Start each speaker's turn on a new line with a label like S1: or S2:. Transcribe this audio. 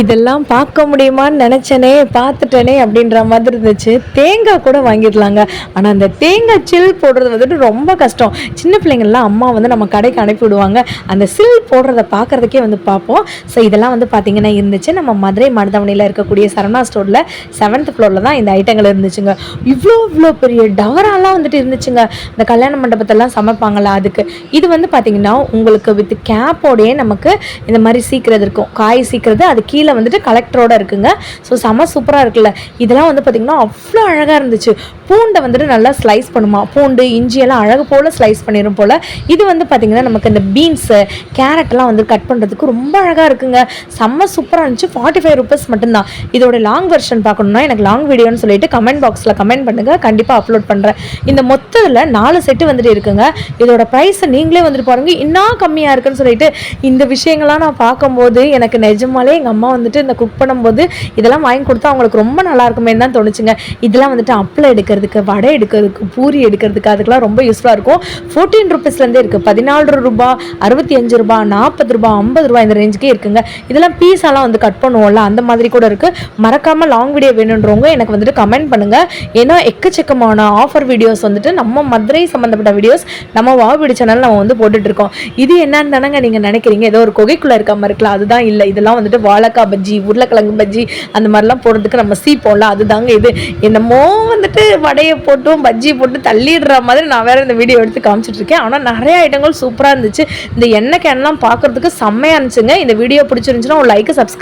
S1: இதெல்லாம் பார்க்க முடியுமான்னு நினச்சேனே, பார்த்துட்டேனே அப்படின்ற மாதிரி இருந்துச்சு. தேங்காய் கூட வாங்கிடலாங்க. ஆனால் அந்த தேங்காய் சில் போடுறது வந்துட்டு ரொம்ப கஷ்டம். சின்ன பிள்ளைங்கள்லாம் அம்மா வந்து நம்ம கடைக்கு அனுப்பி விடுவாங்க. அந்த சில் போடுறத பார்க்குறதுக்கே வந்து பார்ப்போம். ஸோ இதெல்லாம் வந்து பார்த்திங்கன்னா இருந்துச்சு. நம்ம மதுரை மருதவனையில் இருக்கக்கூடிய சரவணா ஸ்டோரில் 7th ஃப்ளோரில் தான் இந்த ஐட்டங்கள் இருந்துச்சுங்க. இவ்வளோ பெரிய டவராலாம் வந்துட்டு இருந்துச்சுங்க. இந்த கல்யாண மண்டபத்தெல்லாம் சமைப்பாங்கள்ல அதுக்கு. இது வந்து பார்த்திங்கன்னா உங்களுக்கு வித் கேப்போடையே நமக்கு இந்த மாதிரி சீக்கிரம் இருக்கும். காய் சீக்கிறது அது கீழே வந்துட்டு கலெக்டரோட இருக்குங்க. ஸோ செம சூப்பராக இருக்குல்ல. இதெல்லாம் வந்து பார்த்திங்கன்னா அவ்வளோ அழகாக இருந்துச்சு. பூண்டை வந்துட்டு நல்லா ஸ்லைஸ் பண்ணுமா, பூண்டு இஞ்சியெல்லாம் அழகு போல் ஸ்லைஸ் பண்ணிடும் போல். இது வந்து பார்த்திங்கன்னா நமக்கு இந்த பீன்ஸு கேரட்லாம் வந்து கட் பண்ணுறதுக்கு ரொம்ப அழகாக இருக்குங்க. செம்ம சூப்பராக இருந்துச்சு. 45 ரூபீஸ் மட்டும்தான். இதோட லாங் வெர்ஷன் பார்க்கணுன்னா எனக்கு லாங் வீடியோன்னு சொல்லிட்டு கமெண்ட் பாக்ஸில் கமெண்ட் பண்ணுங்கள், கண்டிப்பாக அப்லோட் பண்ணுறேன். இந்த மொத்தத்தில் 4 செட்டு வந்துட்டு இருக்குங்க. இதோட ப்ரைஸை நீங்களே வந்துட்டு பாருங்கள், இன்னும் கம்மியாக இருக்குன்னு சொல்லிட்டு. இந்த விஷயங்கள்லாம் நான் பார்க்கும்போது எனக்கு நிஜமாலே எங்கள் அம்மா வந்துட்டு இந்த குக் பண்ணும்போது இதெல்லாம் வாங்கி கொடுத்தா அவங்களுக்கு ரொம்ப நல்லா இருக்குமே தான் தோணுச்சுங்க. இதெல்லாம் வந்துட்டு அப்பளம் எடுக்கிறதுக்கு, வடை எடுக்கிறதுக்கு, பூரி எடுக்கிறதுக்கு அதுக்கெல்லாம் ரொம்ப யூஸ்ஃபுல்லாக இருக்கும். 14 ரூபீஸ்லேருந்தே இருக்குது. 14 ரூபா, 65 ரூபா, 40 ரூபா, 50 ரூபா இந்த ரேஞ்சுக்கே இருக்குங்க. இதெல்லாம் பீஸாலாம் வந்து கட் பண்ணுவோம்ல அந்த மாதிரி கூட இருக்குது. மறக்காமல் லாங் வீடியோ வேணுன்றவங்க எனக்கு வந்துட்டு கமெண்ட் பண்ணுங்கள். ஏன்னா எக்கச்சக்கமான ஆஃபர் வீடியோஸ் வந்துட்டு நம்ம மதுரை சம்மந்தப்பட்ட வீடியோஸ் நம்ம வாவ் சேனல் நம்ம வந்து போட்டுட்ருக்கோம். இது என்னன்னு தானங்க நீங்கள் நினைக்கிறீங்க, ஏதோ ஒரு குகைக்குள்ளே இருக்காமல் இருக்கலாம். அதுதான் இல்லை. இதெல்லாம் வந்துட்டு வாழைக்காய் பஜ்ஜி, உருளைக்கிழங்கு பஜ்ஜி அந்த மாதிரிலாம் போடுறதுக்கு நம்ம சீப்போம்ல அதுதாங்க இது. என்னமோ வந்துட்டு வடையை போட்டும் பஜ்ஜி போட்டு தள்ளிடுற மாதிரி நான் வேறு இந்த வீடியோ எடுத்து காமிச்சிட்ருக்கேன். ஆனால் நிறைய ஐட்டங்கள் சூப்பராக இருந்துச்சு. இந்த எண்ணெய் கேன்லாம் பார்க்குறதுக்கு செம்மையாக இருந்துச்சுங்க. இந்த வீடியோ பிடிச்சிருந்துச்சுன்னா ஒரு லைக், சப்ஸ்கிரைப்